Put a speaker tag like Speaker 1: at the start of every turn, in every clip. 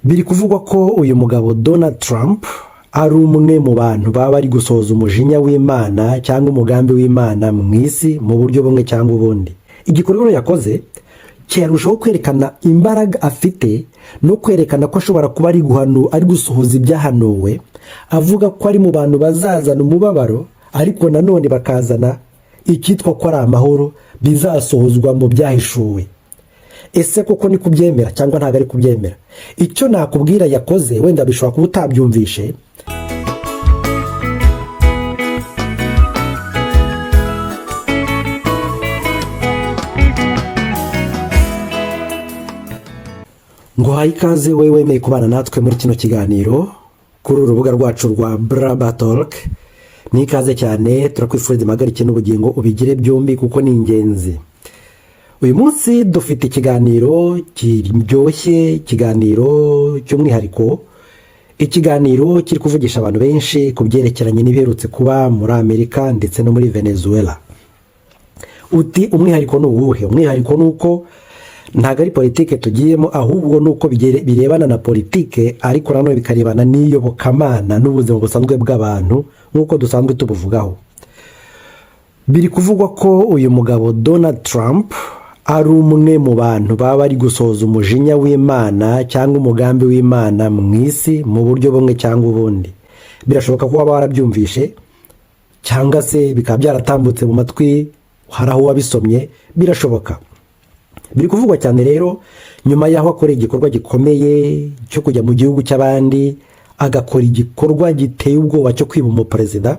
Speaker 1: Biri kuvugwa ko uyu mugabo Donald Trump ari umwe mu bantu baba bari gusohoza umujinya w'Imana cyangwa umugambi w'Imana mu isi mu buryo bumwe cyangwa ubundi. Igikorwa yakoze cyarushaho kwerekana imbaraga afite no kwerekana ko ashobora kuba ari gusohoza ibyahanuwe, avuga ko ari mu bantu bazazana umubabaro ariko nanone bakazana icyitwa ko ari amahoro bizasohozwa mu byahishuwe. Ese koko ni kubyemera cyangwa ntabwo ari kubyemera? Icyo nakubwira yakoze, wenda bishobora kuba utabyumvishe. Ngo haye ikaze wowe wemeye kubana natwe muri kino kiganiro kuri urubuga rwacu rwa Talk. Ni ikaze cyane, turakwifuriza impagarike n'ubugingo ubigire byombi kuko ni ingenzi. Uyu munsi dufite ikiganiro kiryoshye, ikiganiro cy'umwihariko, ikiganiro kiri kuvugisha abantu benshi ku byerekeranye n'ibiherutse kuba muri Amerika ndetse no muri Venezuela. Uti umwihariko ni uwuhe? Umwihariko ni uko ntabwo ari politiki tugiyemo, ahubwo ni uko birebana na politiki ariko nanone bikarebana n'iyobokamana n'ubuzima busanzwe bw'abantu nk'uko dusanzwe tubuvugaho. Biri kuvugwa ko uyu mugabo Donald Trump ari umwe mu bantu baba bari gusohoza umujinya w'Imana cyangwa umugambi w'Imana mu isi mu buryo bumwe cyangwa ubundi. Birashoboka ko waba warabyumvishe cyangwa se bikaba byaratambutse mu matwi, hari aho wabisomye, birashoboka. Biri kuvugwa cyane rero nyuma y'aho akoreye igikorwa gikomeye cyo kujya mu gihugu cy'abandi agakora igikorwa giteye ubwoba cyo kwiba umuperezida.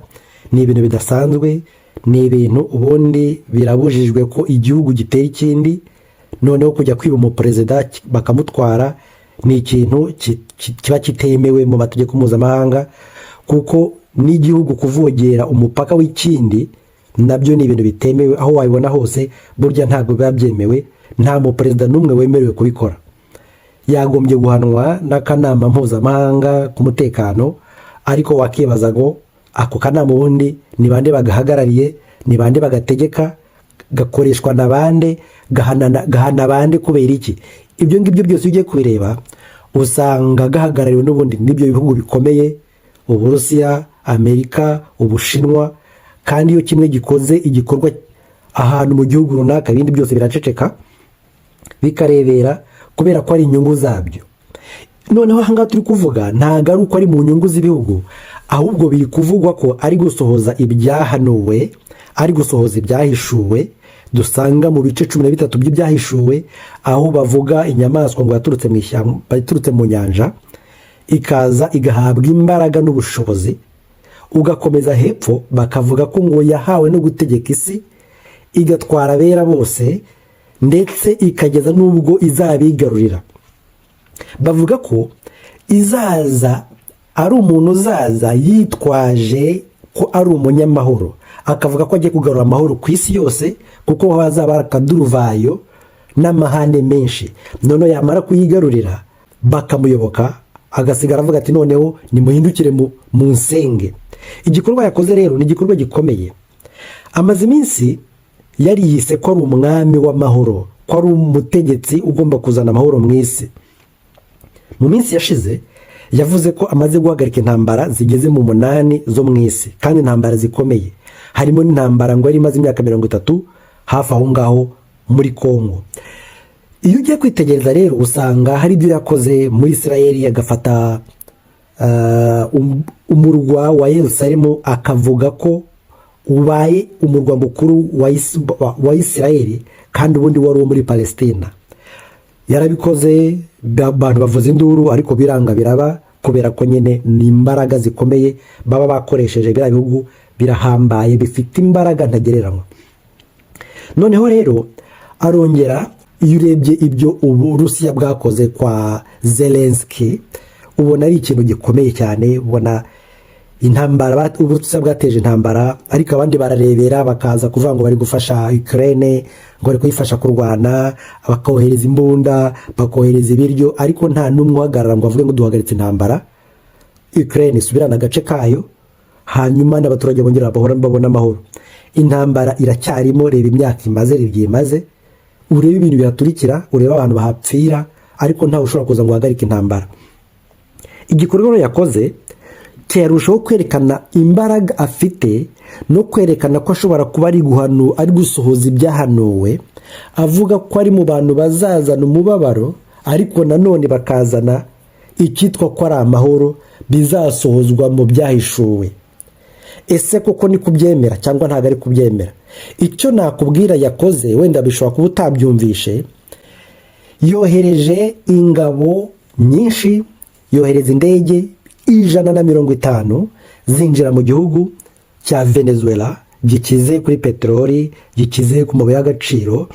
Speaker 1: Ni ibintu bidasanzwe, ni ibintu ubundi birabujijwe ko igihugu gitera ikindi, noneho kujya kwiba umuperezida bakamutwara ni ikintu kiba kitemewe mu mategeko mpuzamahanga, kuko n'igihugu kuvogera umupaka w'ikindi nabyo ni ibintu bitemewe. Aho wabibona hose burya ntabwo biba byemewe, nta muperezida n'umwe wemerewe kubikora. Yagombye guhanwa n'akanama mpuzamahanga k'umutekano, ariko wakibaza ngo ako kanama ubundi ni bande bagahagarariye, ni bande bagategeka, gakoreshwa na bande, gahana bande kubera iki? Ibyo ngibyo byose ugiye kubireba usanga gahagarariwe n'ubundi n'ibyo bihugu bikomeye, Uburusiya, Amerika, Ubushinwa. Kandi iyo kimwe gikoze igikorwa ahantu mu gihugu runaka, ibindi byose biraceceka bikarebera kubera ko ari inyungu zabyo. Noneho aha ngaha turi kuvuga ntabwo ari uko ari mu nyungu z'ibihugu, ahubwo biri kuvugwa ko ari gusohoza ibyahanuwe, ari gusohoza ibyahishuwe. Dusanga mu bice 13 by'ibyahishuwe aho bavuga inyamaswa ngo yaturutse mu ishyamba, yaturutse mu nyanja, ikaza igahabwa imbaraga n'ubushobozi. Ugakomeza hepfo bakavuga ko ngo yahawe no gutegeka isi, igatwara abera bose ndetse ikageza n'ubwo izabigarurira. Bavuga ko izaza ari umuntu uzaza yitwaje ko ari umunyamahoro, akavuga ko agiye kugarura amahoro ku isi yose, kuko hazaba hari akaduruvayo n'amahane menshi. Noneho yamara kuyigarurira bakamuyoboka, agasigara avuga ati noneho nimuhindukire mu nsenge. Igikorwa yakoze rero ni igikorwa gikomeye. Amaze iminsi yari yise ko ari umwami w'amahoro, ko ari umutegetsi ugomba kuzana amahoro mu isi. Mu minsi yashize yavuze ko amaze guhagarika intambara zigeze mu 8 zo mu isi, kandi intambara zikomeye. Harimo n'intambara ngo yari imaze imyaka 30 hafi aho ngaho muri Kongo. Iyo ugiye kwitegereza rero usanga hari ibyo yakoze muri Israeli, agafata umurwa wa Yerusalemu akavuga ko ubaye umurwa mukuru wa Israeli, kandi ubundi wari uwo muri Palestina. Yarabikoze, abantu bavuza induru, ariko biranga biraba kubera ko nyine ni imbaraga zikomeye baba bakoresheje. Biriya bihugu birahambaye, bifite imbaraga ntagereranywa. Noneho rero arongera, iyo urebye ibyo Uburusiya bwakoze kwa Zelensky ubona ari ikintu gikomeye cyane. Ubona intambara Uburusiya bwateje intambara, ariko abandi bararebera bakaza kuvuga ngo bari gufasha Ukraine, ngo bari kuyifasha kurwana, bakohereza imbunda, bakohereza ibiryo, ariko nta n'umwe uhagarara ngo avuge ngo duhagaritse intambara, Ukraine isubirana agace kayo, hanyuma n'abaturage bongera babona amahoro. Intambara iracyarimo, reba imyaka imaze, urebe ibintu biraturikira, urebe abantu bahapfira, ariko ntawe ushobora kuza ngo uhagarike intambara. igikorwa yakoze cyarushaho kwerekana imbaraga afite no kwerekana ko ashobora kuba ari gusohoza ibyahanuwe, avuga ko ari mu bantu bazazana umubabaro ariko nanone bakazana icyitwa ko ari amahoro bizasohozwa mu byahishuwe. Ese koko ni kubyemera cyangwa ntabwo ari kubyemera? Icyo nakubwira yakoze, wenda bishobora kuba utabyumvishe, yohereje ingabo nyinshi, yohereza indege 150 zinjira mu gihugu cya Venezuela gikize kuri peteroli, gikize ku mabuye y'agaciro,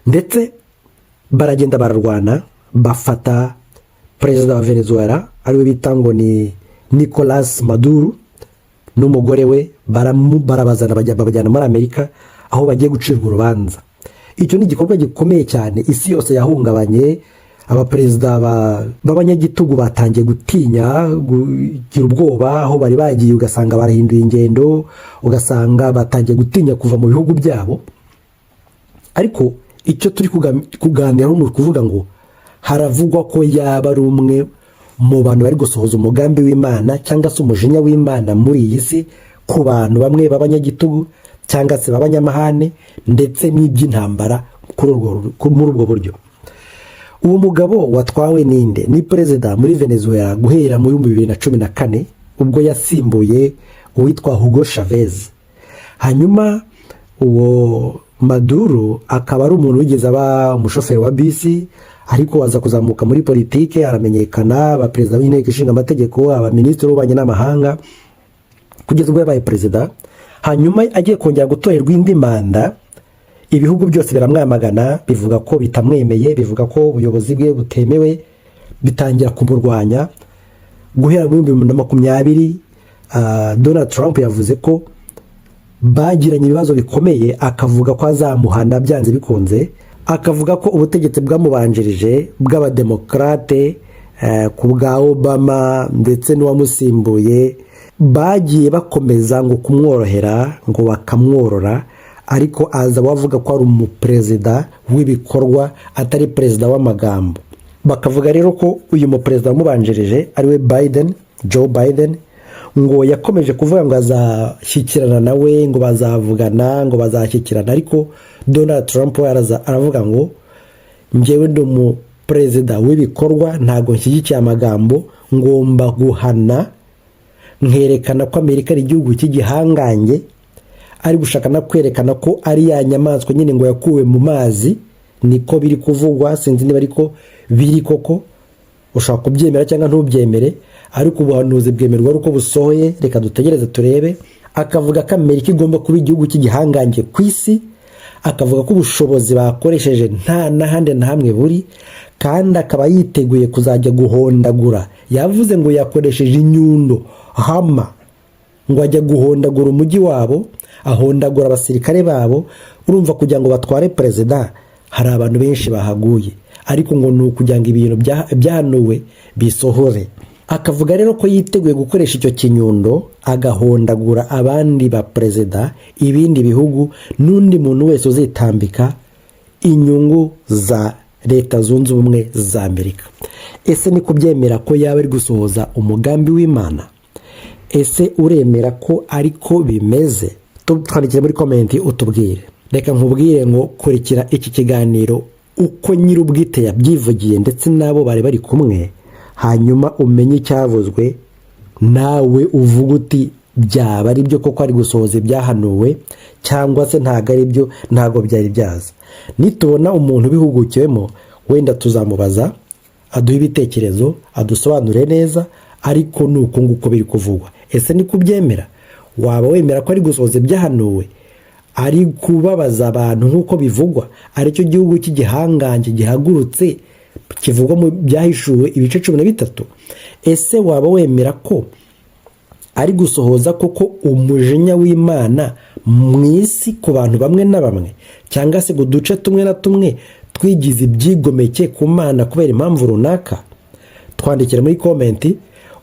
Speaker 1: ndetse baragenda bararwana, bafata perezida wa Venezuela ariwe bita ngo ni Nicolas Maduro n'umugore we, barabazana babajyana muri Amerika aho bagiye gucirwa urubanza. Icyo ni igikorwa gikomeye cyane, isi yose yahungabanye, abaperezida b'abanyagitugu batangiye gutinya, kugira ubwoba, aho bari bagiye ugasanga barahinduye ingendo, ugasanga batangiye gutinya kuva mu bihugu byabo. Ariko icyo turi kuganiraho ni ukuvuga ngo haravugwa ko yaba ari umwe mu bantu bari gusohoza umugambi w'Imana cyangwa se umujinya w'Imana muri iyi si ku bantu bamwe b'abanyagitugu cyangwa se b'abanyamahane, ndetse n'iby'intambara muri ubwo buryo. Uwo mugabo watwawe ninde? Ni perezida muri Venezuela guhera mu 2014 ubwo yasimbuye uwitwa Hugo Chavez. Hanyuma uwo Maduro akaba ari umuntu wigeze aba umushoferi wa bisi, ariko waza kuzamuka muri politiki, aramenyekana, abaperezida b'inteko ishinga amategeko, abaminisitiri b'ububanyi n'amahanga, kugeza ubwo yabaye perezida. Hanyuma agiye kongera gutorerwa indi manda, ibihugu byose biramwamagana, bivuga ko bitamwemeye, bivuga ko ubuyobozi bwe butemewe, bitangira kumurwanya. Guhera mu 2020 Donald Trump yavuze ko bagiranye ibibazo bikomeye, akavuga ko azamuhana byanze bikunze, akavuga ko ubutegetsi bwamubanjirije bw'abademokrate ku bwa Obama ndetse n'uwamusimbuye bagiye bakomeza ngo kumworohera, ngo bakamworora, ariko aza bavuga ko ari umuperezida w'ibikorwa atari perezida w'amagambo. Bakavuga rero ko uyu muperezida wamubanjirije ariwe Joe Biden, ngo yakomeje kuvuga ngo azashyikirana nawe, ngo bazavugana, ngo bazashyikirana, ariko Donald Trump aravuga ngo njyewe ndi umuperezida w'ibikorwa, ntabwo nshyigikiye amagambo, ngomba guhana, nkerekana ko Amerika ari igihugu cy'igihangange, ari gushaka no kwerekana ko ari ya nyamaswa nyine ngo yakuwe mu mazi. Niko biri kuvugwa, sinzi niba ariko biri koko, ushaka kubyemera cyangwa ntubyemere, ariko ubuhanuzi bwemerwa ari uko busohoye, reka dutegereze turebe. Akavuga ko Amerika igomba kuba igihugu cy'igihangange ku isi, akavuga ko ubushobozi bakoresheje nta n'ahandi na hamwe buri, kandi akaba yiteguye kuzajya guhondagura. Yavuze ngo yakoresheje inyundo hama, ngo ajya guhondagura umujyi wabo, ahondagura abasirikare babo. Urumva kugira ngo batware perezida hari abantu benshi bahaguye, ariko ngo ni ukugira ngo ibintu byahanuwe bisohore. Akavuga rero ko yiteguye gukoresha icyo kinyundo agahondagura abandi ba perezida, ibindi bihugu, n'undi muntu wese uzitambika inyungu za Leta Zunze Ubumwe za Amerika. Ese ni kubyemera ko yaba ari gusohoza umugambi w'Imana? Ese uremera ko ariko bimeze? Twandikire muri komenti utubwire. Reka nkubwire ngo kurikira iki kiganiro uko nyir'ubwite yabyivugiye ndetse nabo bari kumwe, hanyuma umenye icyavuzwe, nawe uvuga uti byaba ari byo koko ari gusohoza ibyahanuwe cyangwa se ntago ari byo, ntago byari byaza. Nitubona umuntu bihugukiwemo, wenda tuzamubaza aduha ibitekerezo, adusobanure neza, ariko nuko nguko biri kuvugwa. Ese ni kubyemera? Waba wemera ko ari gusohoza ibyahanuwe, ari kubabaza abantu nk'uko bivugwa, aricyo gihugu cy'igihangange gihagurutse kivugwa mu byahishuwe ibice 13? Ese waba wemera ko ari gusohoza koko umujinya w'Imana mu isi ku bantu bamwe na bamwe, cyangwa se ngo duce tumwe na tumwe twigize ibyigomeke ku Mana kubera impamvu runaka? Twandikira muri komenti,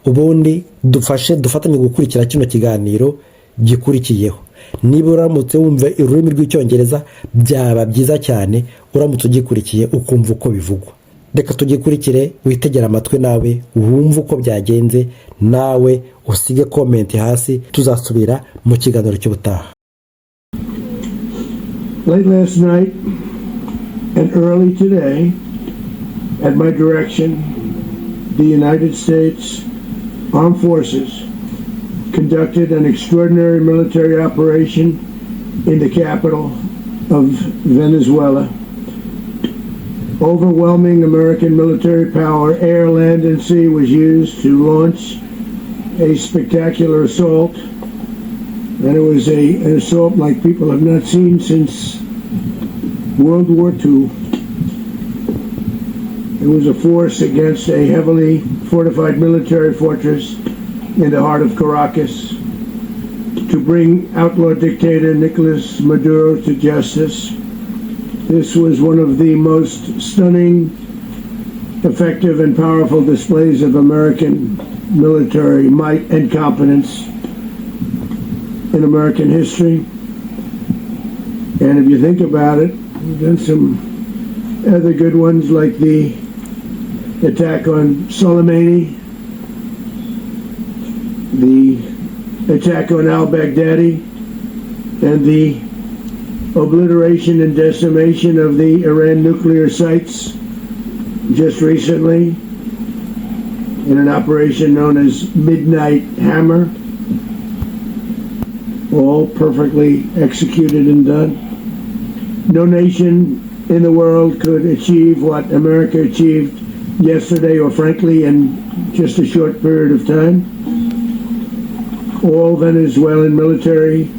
Speaker 1: ubundi dufatanye gukurikira kino kiganiro gikurikiyeho. Niba uramutse wumva ururimi rw'icyongereza byaba byiza cyane uramutse ugikurikiye ukumva uko bivugwa. reka tugikurikire witegera amatwi nawe wumve uko byagenze, nawe usige komenti hasi, tuzasubira mu kiganiro cy'ubutaha.
Speaker 2: Late last night and early today, at my direction, the United States Armed Forces conducted an extraordinary military operation in the capital of Venezuela. Overwhelming American military power, air, land, and sea, was used to launch a spectacular assault. And it was an assault like people have not seen since World War II. It was a force against a heavily fortified military fortress in the heart of Caracas to bring outlaw dictator Nicolas Maduro to justice. This was one of the most stunning, effective, and powerful displays of American military might and competence in American history. And if you think about it, we've done some other good ones like the attack on Soleimani, the attack on al-Baghdadi, and the obliteration and decimation of the Iran nuclear sites just recently in an operation known as Midnight Hammer. All perfectly executed and done. No nation in the world could achieve what America achieved yesterday, or frankly in just a short period of time. All Venezuelan military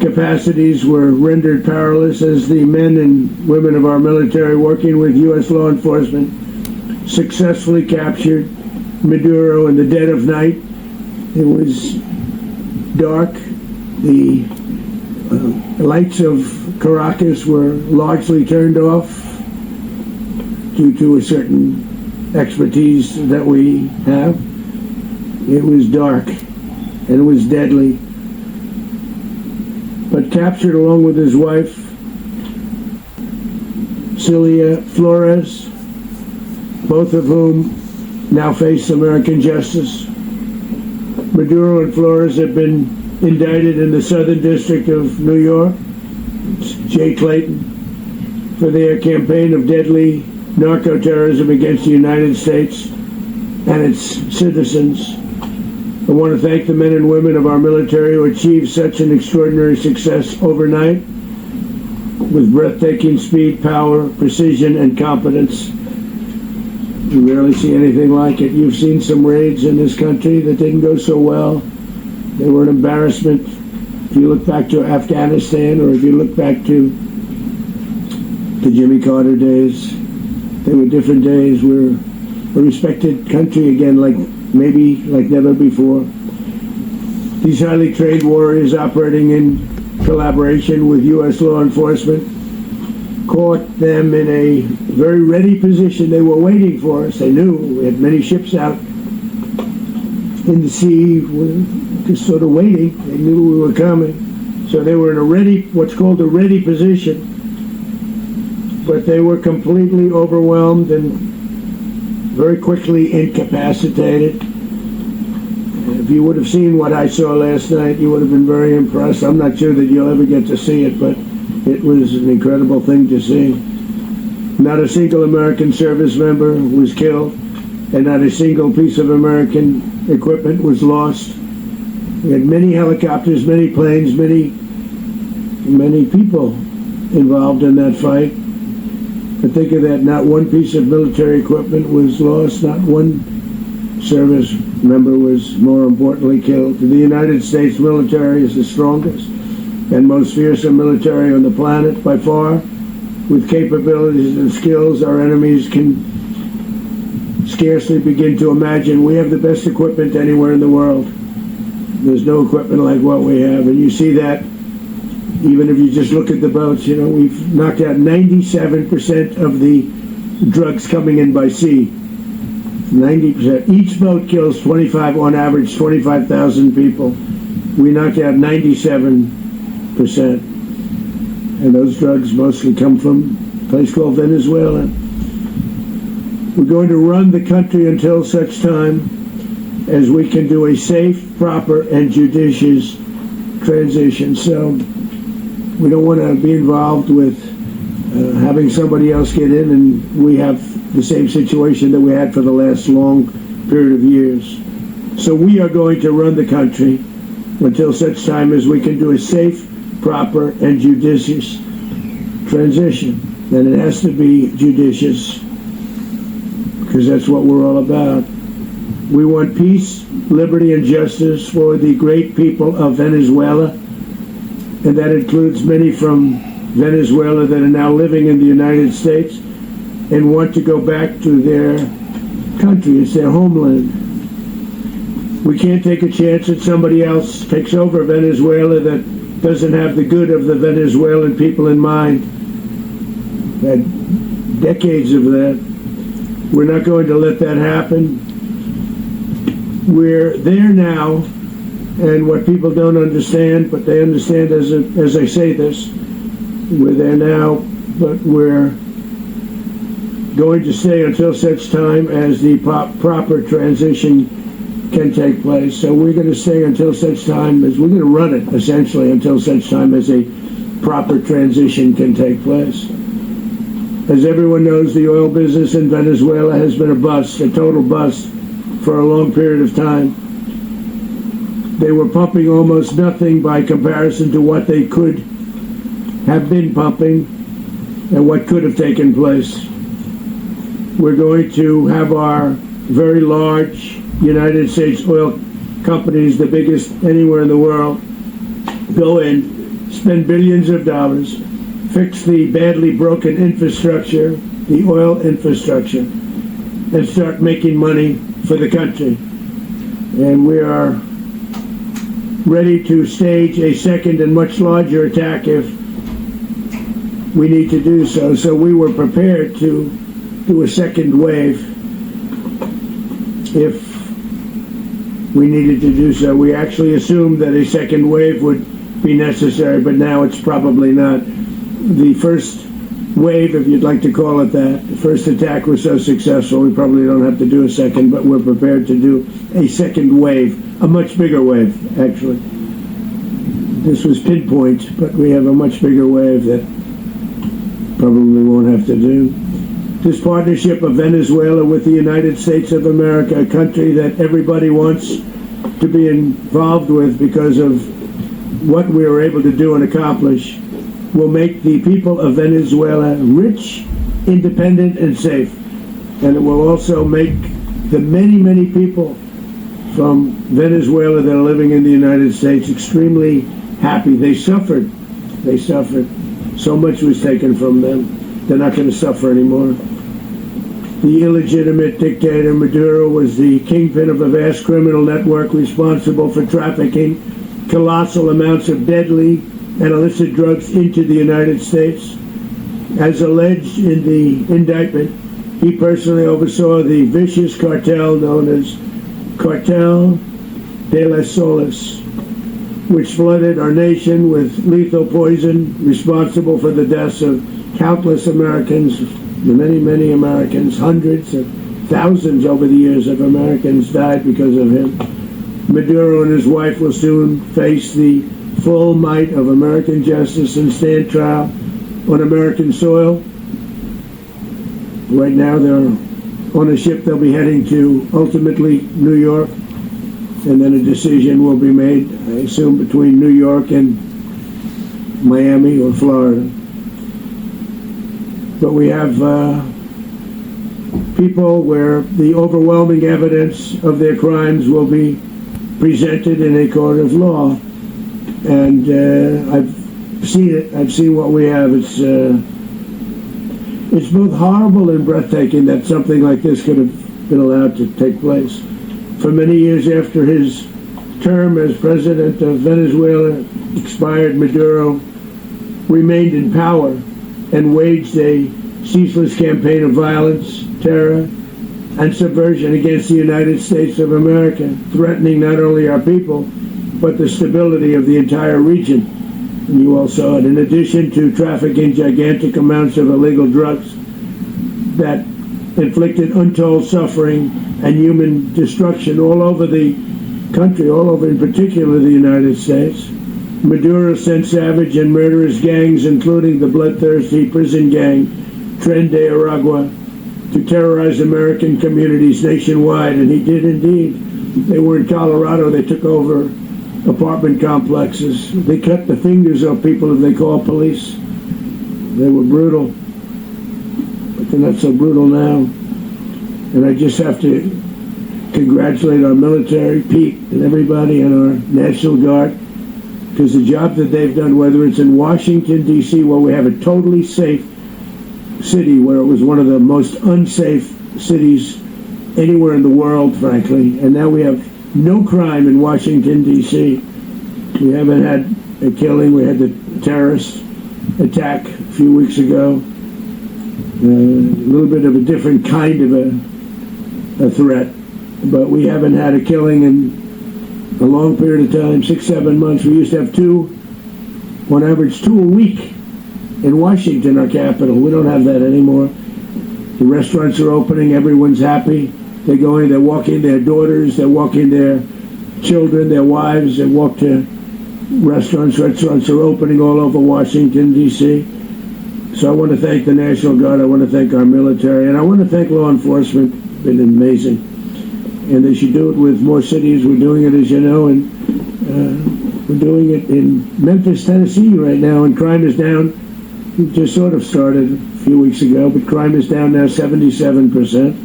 Speaker 2: capacities were rendered powerless as the men and women of our military, working with U.S. law enforcement, successfully captured Maduro in the dead of night. It was dark. The lights of Caracas were largely turned off due to a certain expertise that we have. It was dark and it was deadly. But captured along with his wife, Celia Flores, both of whom now face American justice. Maduro and Flores have been indicted in the Southern District of New York, Jay Clayton, for their campaign of deadly narco-terrorism against the United States and its citizens. I want to thank the men and women of our military who achieved such an extraordinary success overnight with breathtaking speed, power, precision, and competence. You rarely see anything like it. You've seen some raids in this country that didn't go so well. They were an embarrassment. If you look back to Afghanistan, or if you look back to the Jimmy Carter days, they were different days. We're a respected country again, like never before. These highly trained warriors, operating in collaboration with U.S. law enforcement, caught them in a very ready position. They were waiting for us. They knew we had many ships out in the sea, just sort of waiting. They knew we were coming. So they were in a ready, what's called a ready position. But they were completely overwhelmed and very quickly incapacitated. If you would have seen what I saw last night, you would have been very impressed. I'm not sure that you'll ever get to see it, but it was an incredible thing to see. Not a single American service member was killed, and not a single piece of American equipment was lost. We had many helicopters, many planes, many people involved in that fight. But think of that, not one piece of military equipment was lost, not one service member was, more importantly, killed. The United States military is the strongest and most fearsome military on the planet by far. With capabilities and skills our enemies can scarcely begin to imagine. We have the best equipment anywhere in the world. There's no equipment like what we have, and you see that even if you just look at the boats. You know, we've knocked out 97% of the drugs coming in by sea. 90%. Each boat kills on average 25,000 people. We knocked out 97%. And those drugs mostly come from a place called Venezuela. We're going to run the country until such time as we can do a safe, proper, and judicious transition. So we don't want to be involved with having somebody else get in and we have the same situation that we had for the last long period of years. So we are going to run the country until such time as we can do a safe, proper, and judicious transition. And it has to be judicious because that's what we're all about. We want peace, liberty, and justice for the great people of Venezuela, and that includes many from Venezuela that are now living in the United States and want to go back to their country. It's their homeland. We can't take a chance that somebody else takes over Venezuela that doesn't have the good of the Venezuelan people in mind. Had decades of that. We're not going to let that happen. We're there now, and what people don't understand, but they understand as I say this, we're there now, but we're going to stay until such time as the proper transition can take place. So we're going to stay until such time as we're going to run it, essentially, until such time as a proper transition can take place. As everyone knows, the oil business in Venezuela has been a bust, a total bust, for a long period of time. They were pumping almost nothing by comparison to what they could have been pumping and what could have taken place. We're going to have our very large United States oil companies, the biggest anywhere in the world, go in, spend billions of dollars, fix the badly broken infrastructure, the oil infrastructure, and start making money for the country. And we are ready to stage a second and much larger attack if we need to do so. So we were prepared to do a second wave if we needed to do so. We actually assumed that a second wave would be necessary, but now it's probably not. The first wave, if you'd like to call it that, the first attack was so successful, we probably don't have to do a second, but we're prepared to do a second wave, a much bigger wave, actually. This was pinpoint, but we have a much bigger wave that probably won't have to do. This partnership of Venezuela with the United States of America, a country that everybody wants to be involved with because of what we were able to do and accomplish, will make the people of Venezuela rich, independent, and safe. And it will also make the many, many people from Venezuela that are living in the United States extremely happy. They suffered. They suffered. So much was taken from them. They're not going to suffer anymore. The illegitimate dictator Maduro was the kingpin of a vast criminal network responsible for trafficking colossal amounts of deadly and illicit drugs into the United States. As alleged in the indictment, he personally oversaw the vicious cartel known as Cartel de las Solas, which flooded our nation with lethal poison, responsible for the deaths of countless Americans, many, many Americans, hundreds of thousands over the years of Americans died because of him. Maduro and his wife will soon face the full might of American justice and stand trial on American soil. Right now they're on a ship they'll be heading to, ultimately, New York, and then a decision will be made, I assume, between New York and Miami or Florida. But we have people where the overwhelming evidence of their crimes will be presented in a court of law. And I've seen it. I've seen what we have. It's both horrible and breathtaking that something like this could have been allowed to take place. For many years after his term as president of Venezuela expired, Maduro remained in power and waged a ceaseless campaign of violence, terror, and subversion against the United States of America, threatening not only our people, but the stability of the entire region. And you all saw it. In addition to trafficking gigantic amounts of illegal drugs that inflicted untold suffering and human destruction all over the country, all over in particular the United States. Maduro sent savage and murderous gangs, including the bloodthirsty prison gang, Tren de Aragua, to terrorize American communities nationwide, and he did indeed. They were in Colorado. They took over apartment complexes. They cut the fingers off people if they called police. They were brutal, but they're not so brutal now. And I just have to congratulate our military, Pete, and everybody, and our National Guard, because the job that they've done, whether it's in Washington, D.C., where we have a totally safe city, where it was one of the most unsafe cities anywhere in the world, frankly, and now we have no crime in Washington, D.C. We haven't had a killing. We had the terrorist attack a few weeks ago. A little bit of a different kind of a threat, but we haven't had a killing in a long period of time, 6-7 months. We used to have on average two a week in Washington, our capital. We don't have that anymore. The restaurants are opening. Everyone's happy. They're going, they're walking their daughters, they're walking their children, their wives, they walk to restaurants. Restaurants are opening all over Washington, D.C. So I want to thank the National Guard, I want to thank our military, and I want to thank law enforcement. It's been amazing. And they should do it with more cities. We're doing it, as you know, and we're doing it in Memphis, Tennessee right now, and crime is down. It just sort of started a few weeks ago, but crime is down now 77%.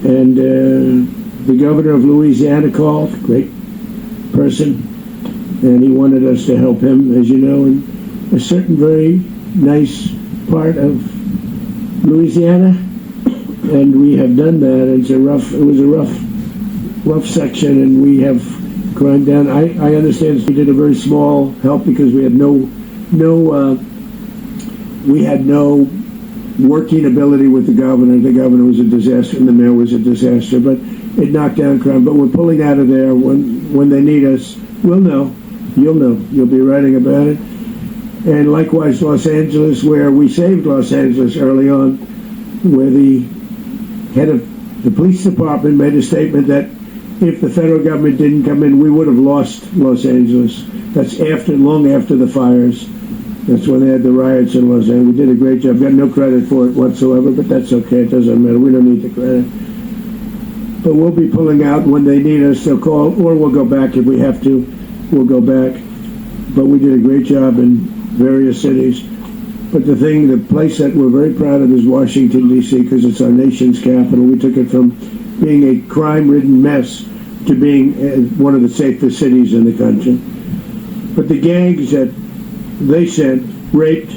Speaker 2: And the governor of Louisiana called, great person, and he wanted us to help him, as you know, in a certain very nice part of Louisiana, and we have done that. It was a rough section, and we have crime down. I understand we did a very small help because we had no working ability with the governor. The governor was a disaster, and the mayor was a disaster, but it knocked down crime. But we're pulling out of there. When they need us, we'll know. You'll know. You'll be writing about it. And likewise, Los Angeles, where we saved Los Angeles early on, where the head of the police department made a statement that if the federal government didn't come in, we would have lost Los Angeles. That's long after the fires. That's when they had the riots in Los Angeles. We did a great job. Got no credit for it whatsoever, but that's okay. It doesn't matter. We don't need the credit. But we'll be pulling out when they need us. They'll call, or we'll go back if we have to. We'll go back. But we did a great job in various cities. But the place that we're very proud of is Washington, D.C., because it's our nation's capital. We took it from being a crime-ridden mess to being one of the safest cities in the country. But the gangs that they sent raped,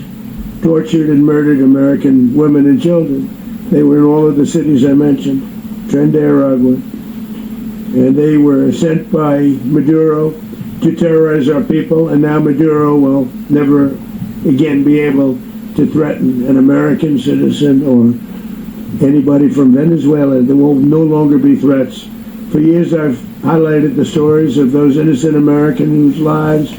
Speaker 2: tortured, and murdered American women and children. They were in all of the cities I mentioned, Tren de Aragua. And they were sent by Maduro to terrorize our people, and now Maduro will never again be able to threaten an American citizen or anybody from Venezuela. There will no longer be threats. For years I've highlighted the stories of those innocent Americans whose lives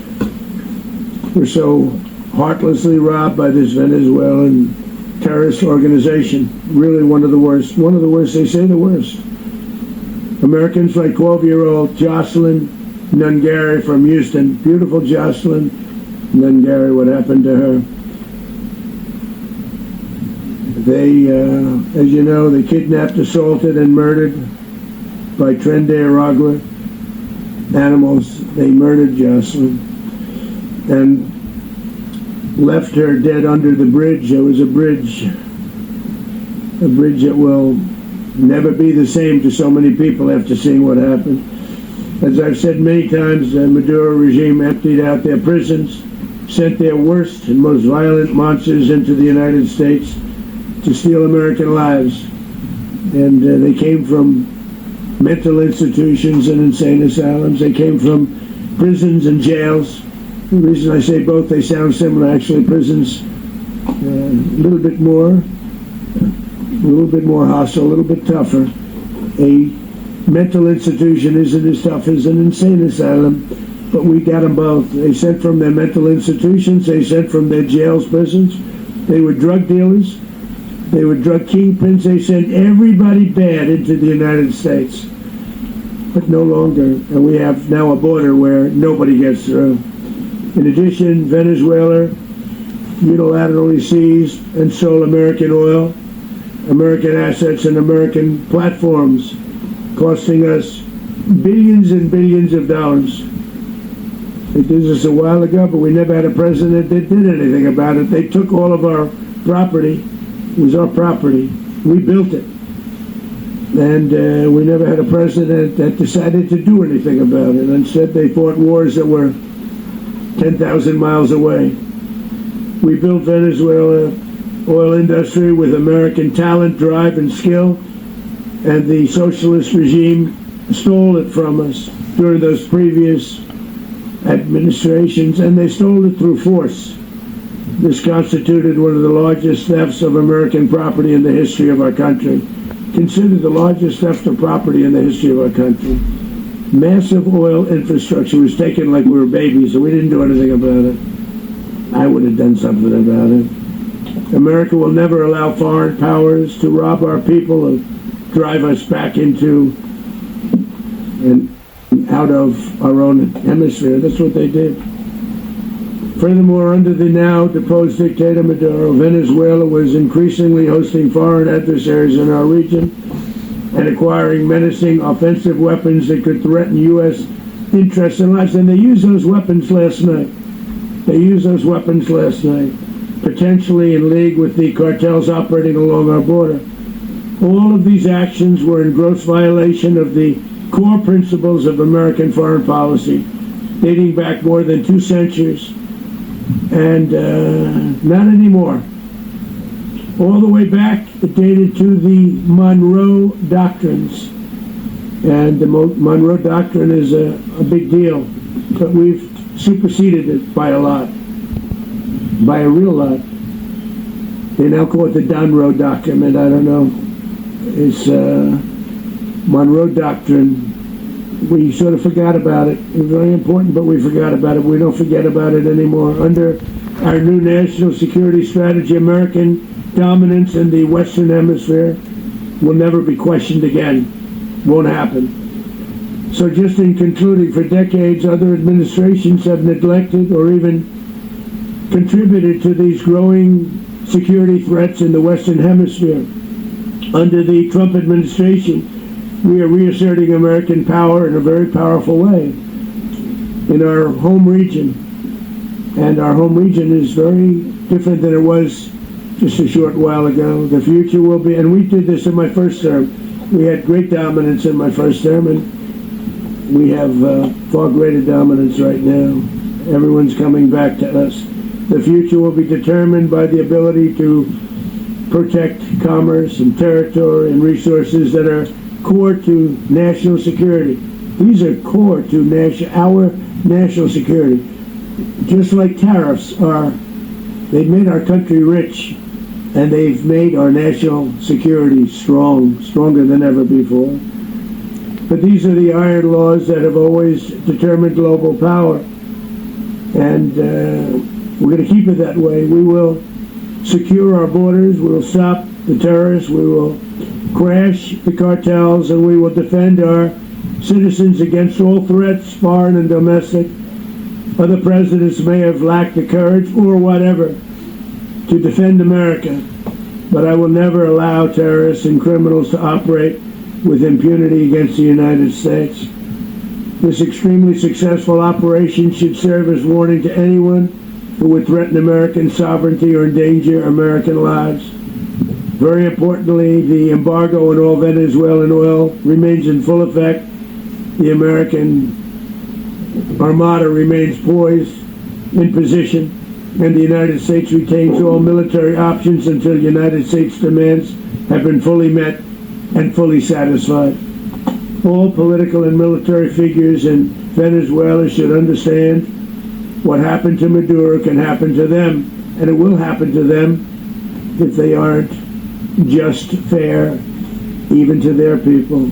Speaker 2: were so heartlessly robbed by this Venezuelan terrorist organization. Really one of the worst, they say the worst. Americans like 12-year-old Jocelyn Nungari from Houston. Beautiful Jocelyn Nungari, what happened to her? They, as you know, they kidnapped, assaulted, and murdered by Tren de Aragua animals. They murdered Jocelyn and left her dead under the bridge. There was a bridge that will never be the same to so many people after seeing what happened. As I've said many times, the Maduro regime emptied out their prisons, sent their worst and most violent monsters into the United States to steal American lives. And they came from mental institutions and insane asylums. They came from prisons and jails. The reason I say both, they sound similar. Actually, prisons a little bit more hostile, a little bit tougher. A mental institution isn't as tough as an insane asylum, but we got them both. They sent from their mental institutions, they sent from their jails, prisons. They were drug dealers, They were drug kingpins. They sent everybody bad into the United States. But no longer. And we have now a border where nobody gets through. In addition, Venezuela unilaterally seized and sold American oil, American assets, and American platforms, costing us billions and billions of dollars. They did this a while ago, but we never had a president that did anything about it. They took all of our property. It was our property. We built it. And we never had a president that decided to do anything about it. Instead, they fought wars that were 10,000 miles away. We built Venezuela oil industry with American talent, drive, and skill, and the socialist regime stole it from us during those previous administrations, and they stole it through force. This constituted one of the largest thefts of American property in the history of our country. Considered the largest theft of property in the history of our country. Massive oil infrastructure was taken like we were babies, and we didn't do anything about it. I would have done something about it. America will never allow foreign powers to rob our people and drive us back into and out of our own hemisphere. That's what they did. Furthermore, under the now deposed dictator Maduro, Venezuela was increasingly hosting foreign adversaries in our region and acquiring menacing offensive weapons that could threaten U.S. interests and lives. And they used those weapons last night. Potentially in league with the cartels operating along our border. All of these actions were in gross violation of the core principles of American foreign policy, dating back more than 2 centuries. And not anymore. All the way back, it dated to the Monroe Doctrines. And the Monroe Doctrine is a big deal, but we've superseded it by a lot, by a real lot. They now call it the Monroe Document. I don't know. It's Monroe Doctrine. We sort of forgot about it. It was very important, but we forgot about it. We don't forget about it anymore. Under our new national security strategy, American dominance in the Western Hemisphere will never be questioned again. Won't happen. So just in concluding, for decades, other administrations have neglected or even contributed to these growing security threats in the Western Hemisphere. Under the Trump administration, we are reasserting American power in a very powerful way in our home region. And our home region is very different than it was just a short while ago. The future will be, and we did this in my first term. We had great dominance in my first term, and we have far greater dominance right now. Everyone's coming back to us. The future will be determined by the ability to protect commerce and territory and resources that are core to national security. These are core to our national security. Just like tariffs are, they've made our country rich, and they've made our national security stronger than ever before. But these are the iron laws that have always determined global power, and we're going to keep it that way. We will secure our borders, we will stop the terrorists, we will crash the cartels, and we will defend our citizens against all threats, foreign and domestic. Other presidents may have lacked the courage or whatever to defend America, but I will never allow terrorists and criminals to operate with impunity against the United States. This extremely successful operation should serve as warning to anyone who would threaten American sovereignty or endanger American lives. Very importantly, the embargo on all Venezuelan oil remains in full effect. The American Armada remains poised in position, and the United States retains all military options until United States demands have been fully met and fully satisfied. All political and military figures in Venezuela should understand what happened to Maduro can happen to them, and it will happen to them if they aren't just fair even to their people.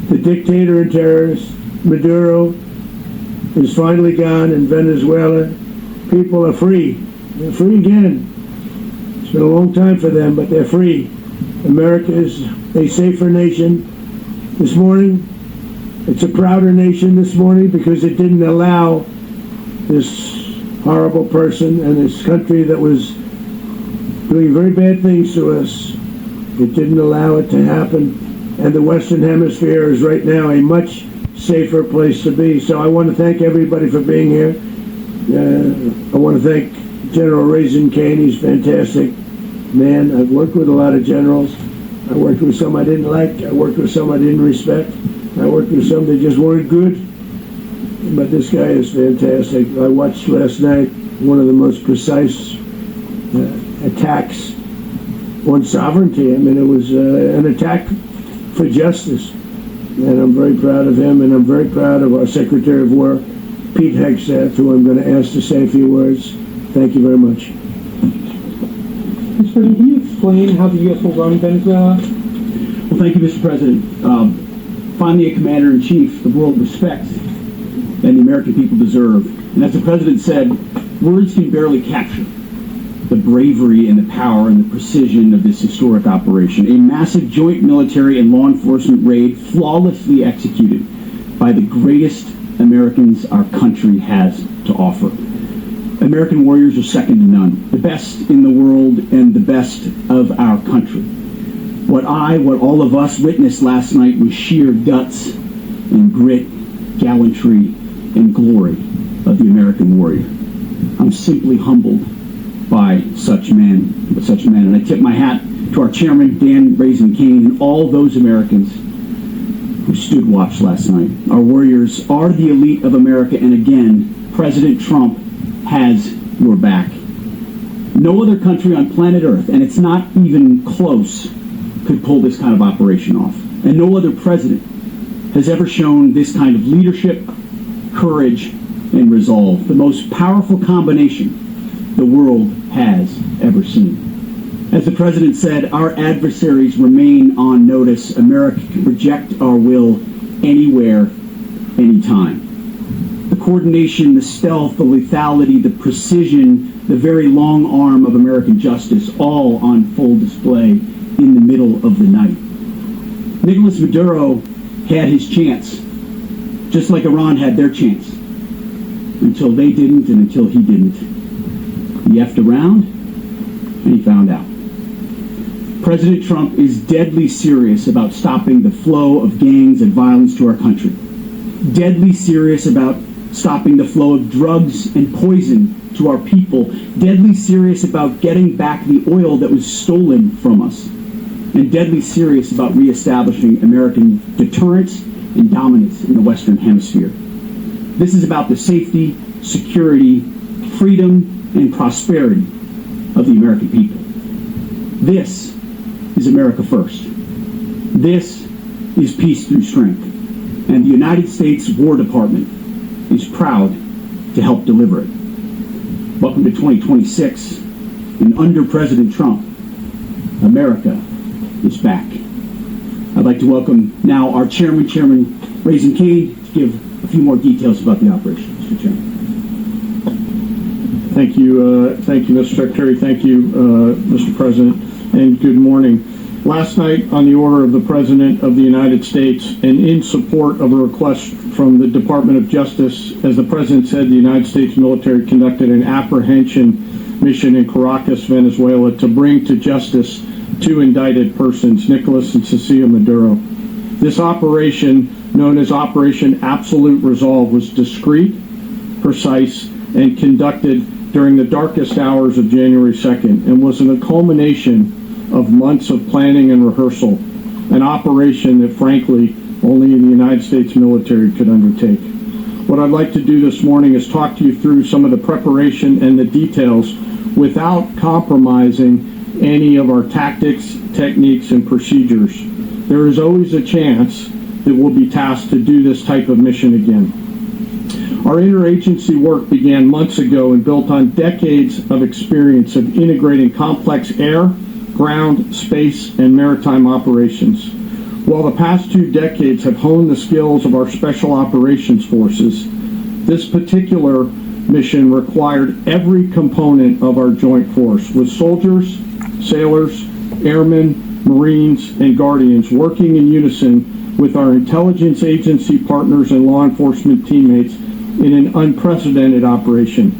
Speaker 2: The dictator and terrorist Maduro is finally gone in Venezuela. People are free. They're free again. It's been a long time for them, but they're free. America is a safer nation this morning. It's a prouder nation this morning because it didn't allow this horrible person and this country that was doing very bad things to us. It didn't allow it to happen. And the Western Hemisphere is right now a much safer place to be. So I want to thank everybody for being here. I want to thank General Raisin Kane. He's a fantastic man. I've worked with a lot of generals. I worked with some I didn't like. I worked with some I didn't respect. I worked with some that just weren't good. But this guy is fantastic. I watched last night one of the most precise attacks on sovereignty. I mean, it was an attack for justice. And I'm very proud of him, and I'm very proud of our Secretary of War, Pete Hegseth, who I'm going to ask to say a few words. Thank you very much.
Speaker 3: Mr. President, can you explain how the U.S. will run Venezuela?
Speaker 4: Well, thank you, Mr. President. Finally, a commander-in-chief the world respects and the American people deserve. And as the President said, words can barely capture the bravery and the power and the precision of this historic operation. A massive joint military and law enforcement raid flawlessly executed by the greatest Americans our country has to offer. American warriors are second to none, the best in the world and the best of our country. What all of us witnessed last night was sheer guts and grit, gallantry, and glory of the American warrior. I'm simply humbled by such men. And I tip my hat to our chairman, Dan Raisin Kane, and all those Americans who stood watch last night. Our warriors are the elite of America, and again, President Trump has your back. No other country on planet Earth, and it's not even close, could pull this kind of operation off. And no other president has ever shown this kind of leadership, courage, and resolve. The most powerful combination the world has ever seen. As the President said, our adversaries remain on notice. America can reject our will anywhere, anytime. The coordination, the stealth, the lethality, the precision, the very long arm of American justice, all on full display in the middle of the night. Nicolas Maduro had his chance, just like Iran had their chance, until they didn't and until he didn't. He effed around, and he found out. President Trump is deadly serious about stopping the flow of gangs and violence to our country. Deadly serious about stopping the flow of drugs and poison to our people. Deadly serious about getting back the oil that was stolen from us. And deadly serious about reestablishing American deterrence and dominance in the Western Hemisphere. This is about the safety, security, freedom, and prosperity of the American people. This is America first. This is peace through strength. And the United States War Department is proud to help deliver it. Welcome to 2026, and under President Trump, America is back. I'd like to welcome now our chairman, Chairman Raisin Kane, to give a few more details about the operation. Mr. Chairman.
Speaker 3: Thank you, Mr. Secretary. Thank you, Mr. President, and good morning. Last night, on the order of the President of the United States, and in support of a request from the Department of Justice, as the President said, the United States military conducted an apprehension mission in Caracas, Venezuela, to bring to justice two indicted persons, Nicolas and Cecilia Maduro. This operation, known as Operation Absolute Resolve, was discreet, precise, and conducted during the darkest hours of January 2nd, and was a culmination of months of planning and rehearsal, an operation that, frankly, only the United States military could undertake. What I'd like to do this morning is talk to you through some of the preparation and the details without compromising any of our tactics, techniques, and procedures. There is always a chance that we'll be tasked to do this type of mission again. Our interagency work began months ago and built on decades of experience of integrating complex air, ground, space, and maritime operations. While the past 2 decades have honed the skills of our special operations forces, this particular mission required every component of our joint force, with soldiers, sailors, airmen, Marines, and Guardians, working in unison with our intelligence agency partners and law enforcement teammates in an unprecedented operation.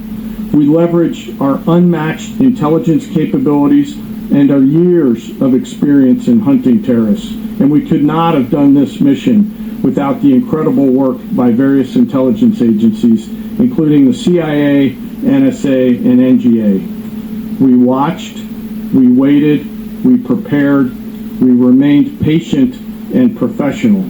Speaker 3: We leveraged our unmatched intelligence capabilities and our years of experience in hunting terrorists, and we could not have done this mission without the incredible work by various intelligence agencies, including the CIA, NSA, and NGA. We watched, we waited, we prepared, we remained patient and professional.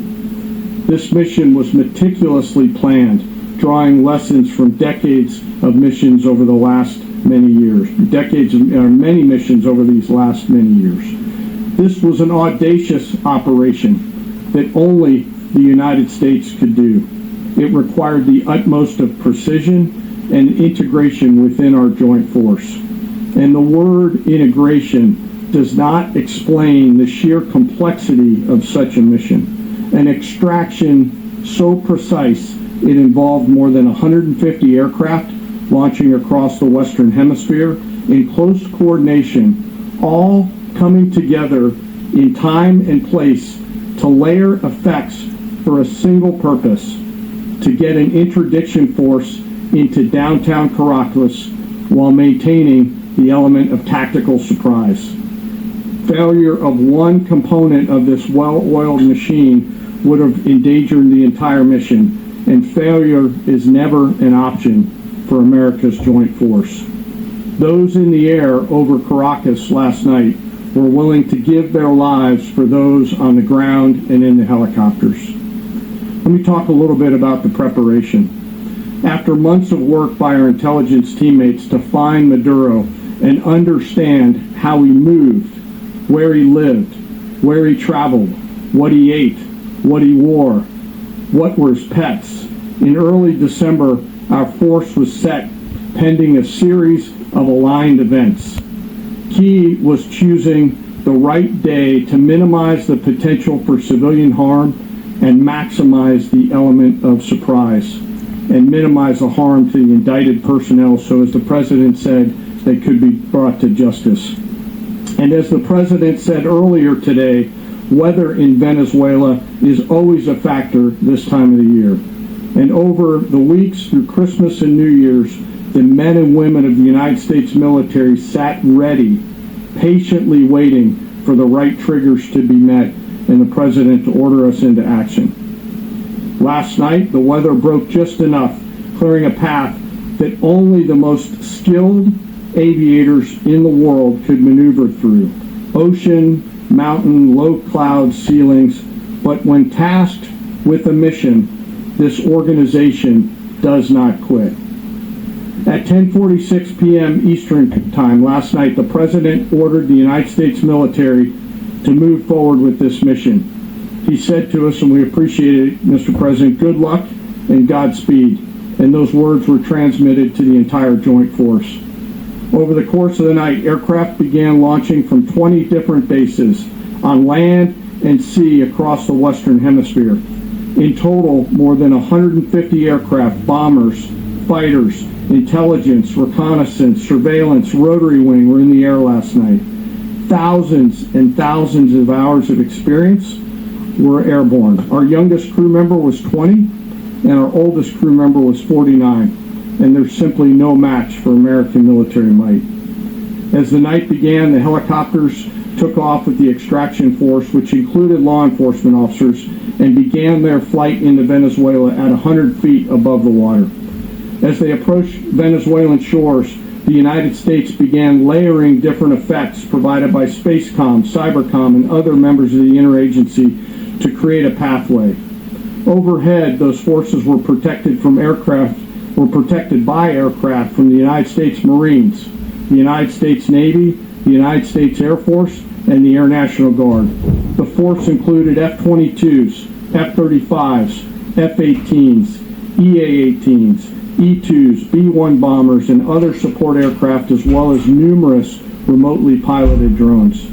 Speaker 3: This mission was meticulously planned, drawing lessons from decades of missions over the last many years, many missions over these last many years. This was an audacious operation that only the United States could do. It required the utmost of precision and integration within our joint force. And the word integration does not explain the sheer complexity of such a mission. An extraction so precise it involved more than 150 aircraft launching across the Western Hemisphere in close coordination, all coming together in time and place to layer effects for a single purpose: to get an interdiction force into downtown Caracas while maintaining the element of tactical surprise. Failure of one component of this well-oiled machine would have endangered the entire mission, and failure is never an option for America's joint force. Those in the air over Caracas last night were willing to give their lives for those on the ground and in the helicopters. Let me talk a little bit about the preparation. After months of work by our intelligence teammates to find Maduro and understand how he moved, where he lived, where he traveled, what he ate, what he wore, what were his pets, in early December, our force was set pending a series of aligned events. Key was choosing the right day to minimize the potential for civilian harm and maximize the element of surprise, and minimize the harm to the indicted personnel so, as the President said, they could be brought to justice. And as the President said earlier today, weather in Venezuela is always a factor this time of the year. And over the weeks through Christmas and New Year's, the men and women of the United States military sat ready, patiently waiting for the right triggers to be met and the President to order us into action. Last night, the weather broke just enough, clearing a path that only the most skilled aviators in the world could maneuver through. Ocean, mountain, low cloud ceilings, but when tasked with a mission, this organization does not quit. At 10:46 p.m. Eastern Time last night, the President ordered the United States military to move forward with this mission. He said to us, and we appreciate it, Mr. President, good luck and Godspeed. And those words were transmitted to the entire joint force. Over the course of the night, aircraft began launching from 20 different bases on land and sea across the Western Hemisphere. In total, more than 150 aircraft, bombers, fighters, intelligence, reconnaissance, surveillance, rotary wing were in the air last night. Thousands and thousands of hours of experience were airborne. Our youngest crew member was 20, and our oldest crew member was 49, and there's simply no match for American military might. As the night began, the helicopters took off with the extraction force, which included law enforcement officers, and began their flight into Venezuela at 100 feet above the water. As they approached Venezuelan shores, the United States began layering different effects provided by Spacecom, Cybercom, and other members of the interagency to create a pathway. Overhead, those forces were protected by aircraft from the United States Marines, the United States Navy, the United States Air Force, and the Air National Guard. The force included F-22s, F-35s, F-18s, EA-18s, E-2s, B-1 bombers, and other support aircraft, as well as numerous remotely piloted drones.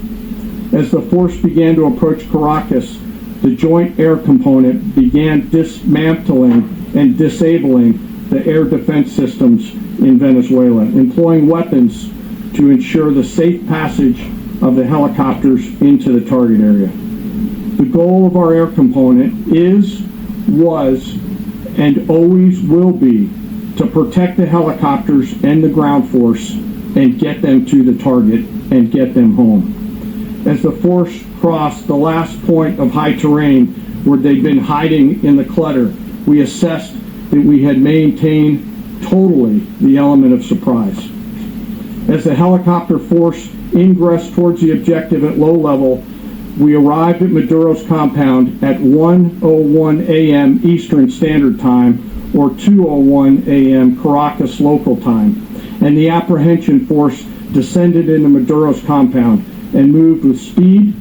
Speaker 3: As the force began to approach Caracas, the Joint Air Component began dismantling and disabling the air defense systems in Venezuela, employing weapons to ensure the safe passage of the helicopters into the target area. The goal of our air component is, was, and always will be to protect the helicopters and the ground force and get them to the target and get them home. As the force crossed the last point of high terrain where they'd been hiding in the clutter, we assessed that we had maintained totally the element of surprise. As the helicopter force ingressed towards the objective at low level, we arrived at Maduro's compound at 1:01 a.m. Eastern Standard Time, or 2:01 a.m. Caracas local time, and the apprehension force descended into Maduro's compound and moved with speed,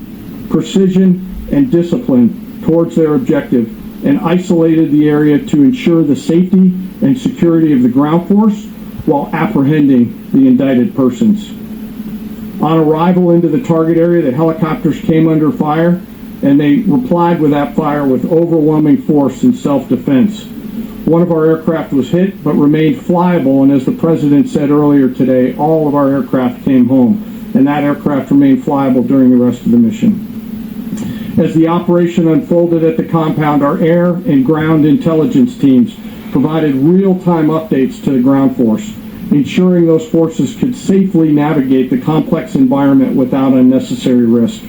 Speaker 3: precision, and discipline towards their objective and isolated the area to ensure the safety and security of the ground force while apprehending the indicted persons. On arrival into the target area, the helicopters came under fire, and they replied with that fire with overwhelming force and self-defense. One of our aircraft was hit, but remained flyable, and as the President said earlier today, all of our aircraft came home, and that aircraft remained flyable during the rest of the mission. As the operation unfolded at the compound, our air and ground intelligence teams provided real-time updates to the ground force, ensuring those forces could safely navigate the complex environment without unnecessary risk.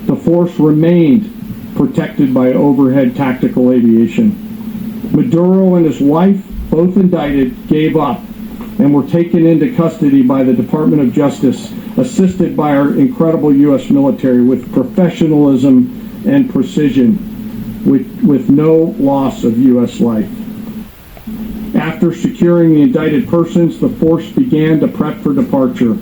Speaker 3: The force remained protected by overhead tactical aviation. Maduro and his wife, both indicted, gave up and were taken into custody by the Department of Justice, assisted by our incredible U.S. military with professionalism and precision, with no loss of U.S. life. After securing the indicted persons, the force began to prep for departure.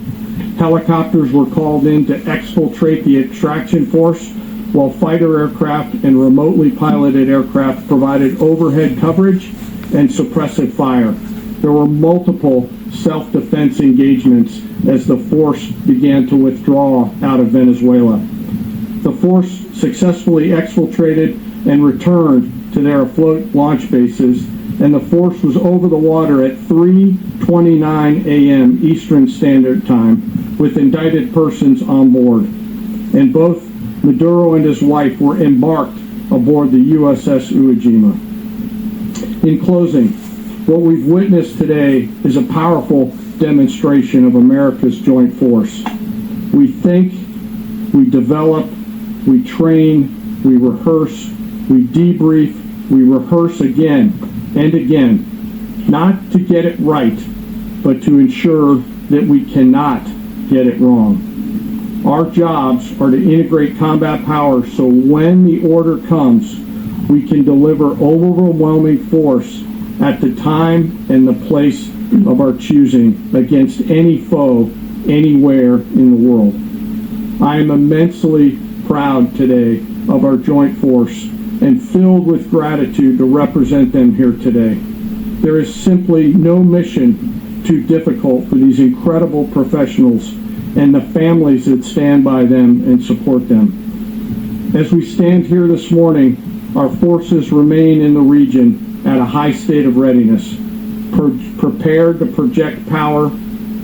Speaker 3: Helicopters were called in to exfiltrate the extraction force, while fighter aircraft and remotely piloted aircraft provided overhead coverage and suppressive fire. There were multiple self-defense engagements as the force began to withdraw out of Venezuela. The force successfully exfiltrated and returned to their afloat launch bases, and the force was over the water at 3:29 a.m. Eastern Standard Time with indicted persons on board. And both Maduro and his wife were embarked aboard the USS Umujinya. In closing, what we've witnessed today is a powerful demonstration of America's joint force. We think, we develop, we train, we rehearse, we debrief, we rehearse again and again, not to get it right, but to ensure that we cannot get it wrong. Our jobs are to integrate combat power so when the order comes, we can deliver overwhelming force at the time and the place of our choosing against any foe anywhere in the world. I am immensely proud today of our joint force and filled with gratitude to represent them here today. There is simply no mission too difficult for these incredible professionals and the families that stand by them and support them. As we stand here this morning, our forces remain in the region at a high state of readiness, prepared to project power,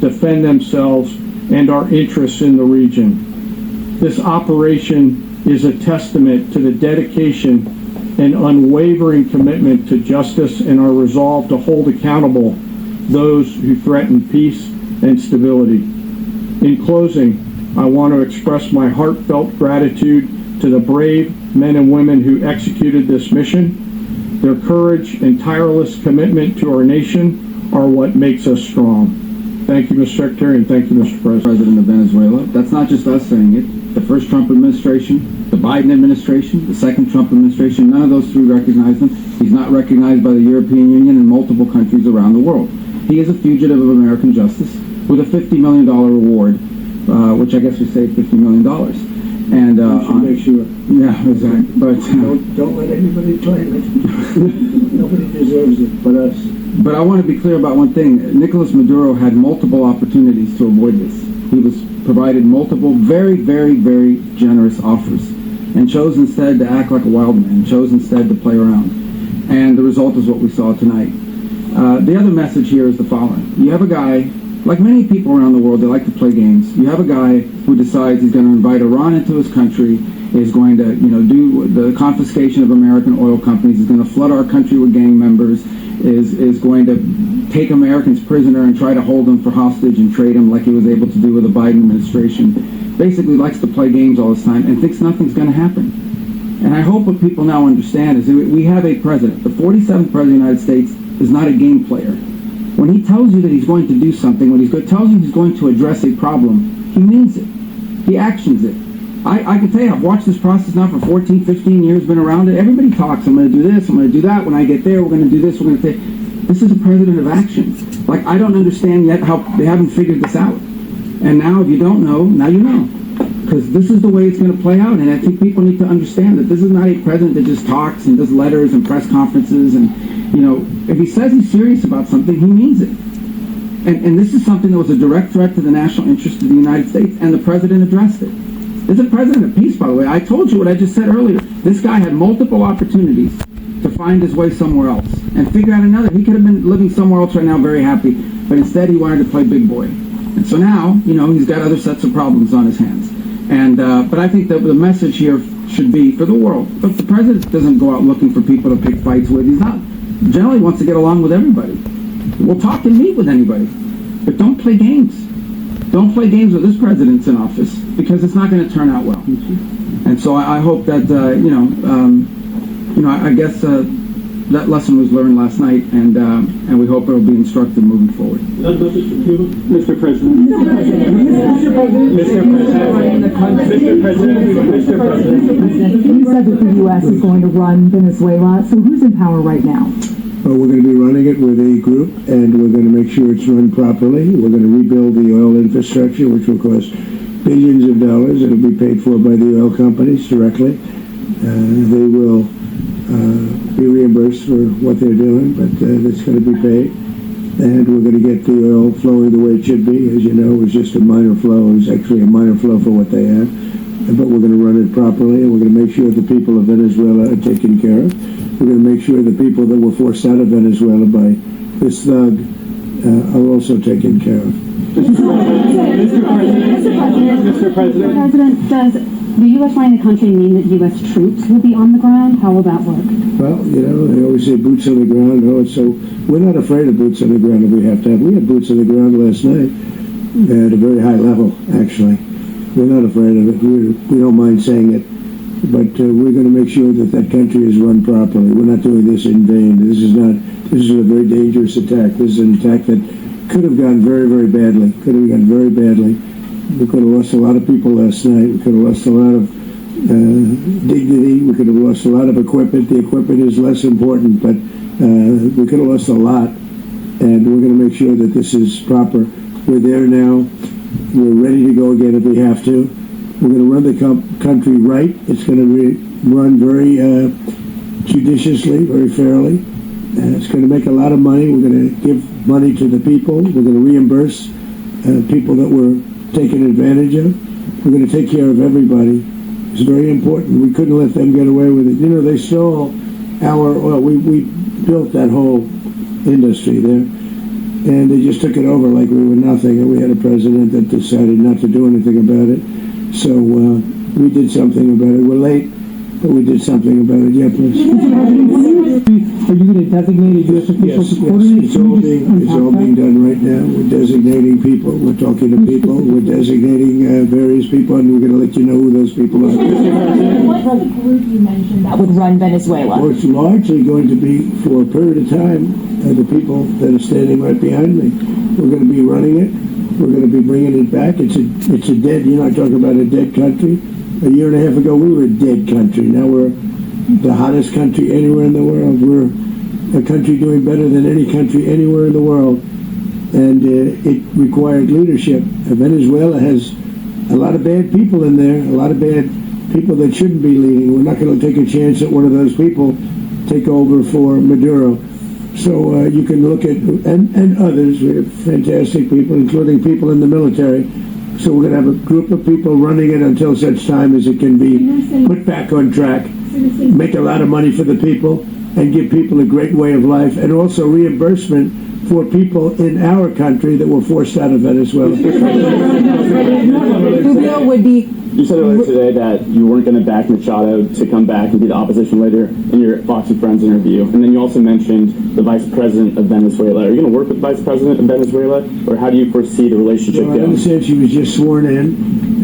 Speaker 3: defend themselves, and our interests in the region. This operation is a testament to the dedication and unwavering commitment to justice and our resolve to hold accountable those who threaten peace and stability. In closing, I want to express my heartfelt gratitude to the brave men and women who executed this mission. Their courage and tireless commitment to our nation are what makes us strong. Thank you, Mr. Secretary, and thank you, Mr.
Speaker 5: President of Venezuela. That's not just us saying it. The first Trump administration, the Biden administration, the second Trump administration, none of those three recognize him. He's not recognized by the European Union and multiple countries around the world. He is a fugitive of American justice with a $50 million reward, which I guess we saved $50 million. And
Speaker 2: make sure.
Speaker 5: yeah, exactly. But
Speaker 2: Don't let anybody claim it. Nobody deserves it but us.
Speaker 5: But I want to be clear about one thing. Nicolas Maduro had multiple opportunities to avoid this. He was provided multiple very, very, very generous offers and chose instead to act like a wild man, chose instead to play around. And the result is what we saw tonight. The other message here is the following. You have a guy like many people around the world, they like to play games. You have a guy who decides he's going to invite Iran into his country, is going to, do the confiscation of American oil companies, is going to flood our country with gang members, is going to take Americans prisoner and try to hold them for hostage and trade them like he was able to do with the Biden administration. Basically likes to play games all this time and thinks nothing's going to happen. And I hope what people now understand is that we have a president. The 47th president of the United States is not a game player. When he tells you that he's going to do something, when he tells you he's going to address a problem, he means it. He actions it. I can tell you, I've watched this process now for 14, 15 years, been around it. Everybody talks, I'm going to do this, I'm going to do that. When I get there, we're going to do this, we're going to say, this is a president of action. Like, I don't understand yet how they haven't figured this out. And now, if you don't know, now you know. Because this is the way it's going to play out. And I think people need to understand that this is not a president that just talks and does letters and press conferences. And, if he says he's serious about something, he means it. And this is something that was a direct threat to the national interest of the United States, and the president addressed it. It's a president of peace, by the way. I told you what I just said earlier. This guy had multiple opportunities to find his way somewhere else and figure out another. He could have been living somewhere else right now very happy, but instead he wanted to play big boy. And so now, he's got other sets of problems on his hands. And but I think that the message here should be for the world. But the president doesn't go out looking for people to pick fights with. He's not. Generally wants to get along with everybody. We'll talk and meet with anybody. But don't play games. Don't play games with this president's in office, because it's not going to turn out well. And so I hope that, I guess that lesson was learned last night, and we hope it will be instructive moving forward.
Speaker 4: Mr. President.
Speaker 6: You said that the U.S. is going to run Venezuela, so who's in power right now?
Speaker 2: Well, we're going to be running it with a group, and we're going to make sure it's run properly. We're going to rebuild the oil infrastructure, which will cost billions of dollars. It'll be paid for by the oil companies directly. They will be reimbursed for what they're doing, but it's going to be paid. And we're going to get the oil flowing the way it should be. As you know, it was just a minor flow. It was actually a minor flow for what they had. But we're going to run it properly, and we're going to make sure the people of Venezuela are taken care of. We're going to make sure the people that were forced out of Venezuela by this thug are also taken care of.
Speaker 6: Mr. President, does the U.S. running the country mean that U.S. troops will be on the ground? How will that work?
Speaker 2: Well, they always say boots on the ground. So we're not afraid of boots on the ground if we have to have. We had boots on the ground last night at a very high level, actually. We're not afraid of it. We don't mind saying it. But we're going to make sure that that country is run properly. We're not doing this in vain. This is a very dangerous attack. This is an attack that could have gone very, very badly. Could have gone very badly. We could have lost a lot of people last night. We could have lost a lot of dignity. We could have lost a lot of equipment. The equipment is less important, but we could have lost a lot. And we're going to make sure that this is proper. We're there now. We're ready to go again if we have to. We're going to run the country right. It's going to be run very judiciously, very fairly. It's going to make a lot of money. We're going to give money to the people. We're going to reimburse people that were taken advantage of. We're going to take care of everybody. It's very important. We couldn't let them get away with it. They stole our oil. We built that whole industry there. And they just took it over like we were nothing. And we had a president that decided not to do anything about it. So we did something about it. We're late, but we did something about it. Yeah, please.
Speaker 6: Are you going to designate a U.S. official to coordinate?
Speaker 2: It's all being done right now. We're designating people. We're talking to people. We're designating various people, and we're going to let you know who those people are.
Speaker 6: What's the group you mentioned that would run Venezuela?
Speaker 2: Well, it's largely going to be, for a period of time, the people that are standing right behind me. We're going to be running it. We're going to be bringing it back. It's a dead, you're not talking about a dead country. A year and a half ago, we were a dead country. Now we're the hottest country anywhere in the world. We're a country doing better than any country anywhere in the world. And it required leadership. Venezuela has a lot of bad people in there, a lot of bad people that shouldn't be leading. We're not going to take a chance that one of those people take over for Maduro. So you can look at, and others, we have fantastic people, including people in the military. So we're going to have a group of people running it until such time as it can be put back on track, make a lot of money for the people, and give people a great way of life, and also reimbursement for people in our country that were forced out of Venezuela.
Speaker 6: Rubio would be.
Speaker 7: You said earlier today that you weren't going to back Machado to come back and be the opposition leader in your Fox and Friends interview. And then you also mentioned the vice president of Venezuela. Are you going to work with the vice president of Venezuela, or how do you foresee the relationship
Speaker 2: Well, I
Speaker 7: going?
Speaker 2: understand she was just sworn in,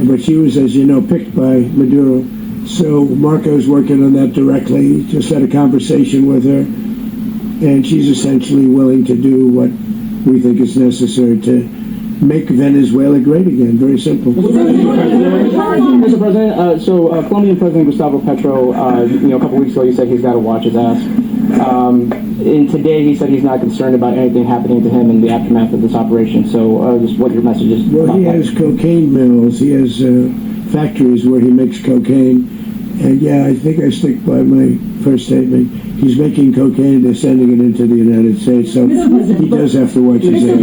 Speaker 2: but she was, as you know, picked by Maduro. So Marco's working on that directly. Just had a conversation with her, and she's essentially willing to do what we think is necessary to make Venezuela great again. Very simple.
Speaker 8: Mr. President, Colombian President Gustavo Petro, a couple weeks ago, he said he's got to watch his ass. And today, he said he's not concerned about anything happening to him in the aftermath of this operation. So, just what your message is?
Speaker 2: Well, he has cocaine mills. He has factories where he makes cocaine. And yeah, I think I stick by my first statement. He's making cocaine and sending it into the United States, so he does have to watch his ass.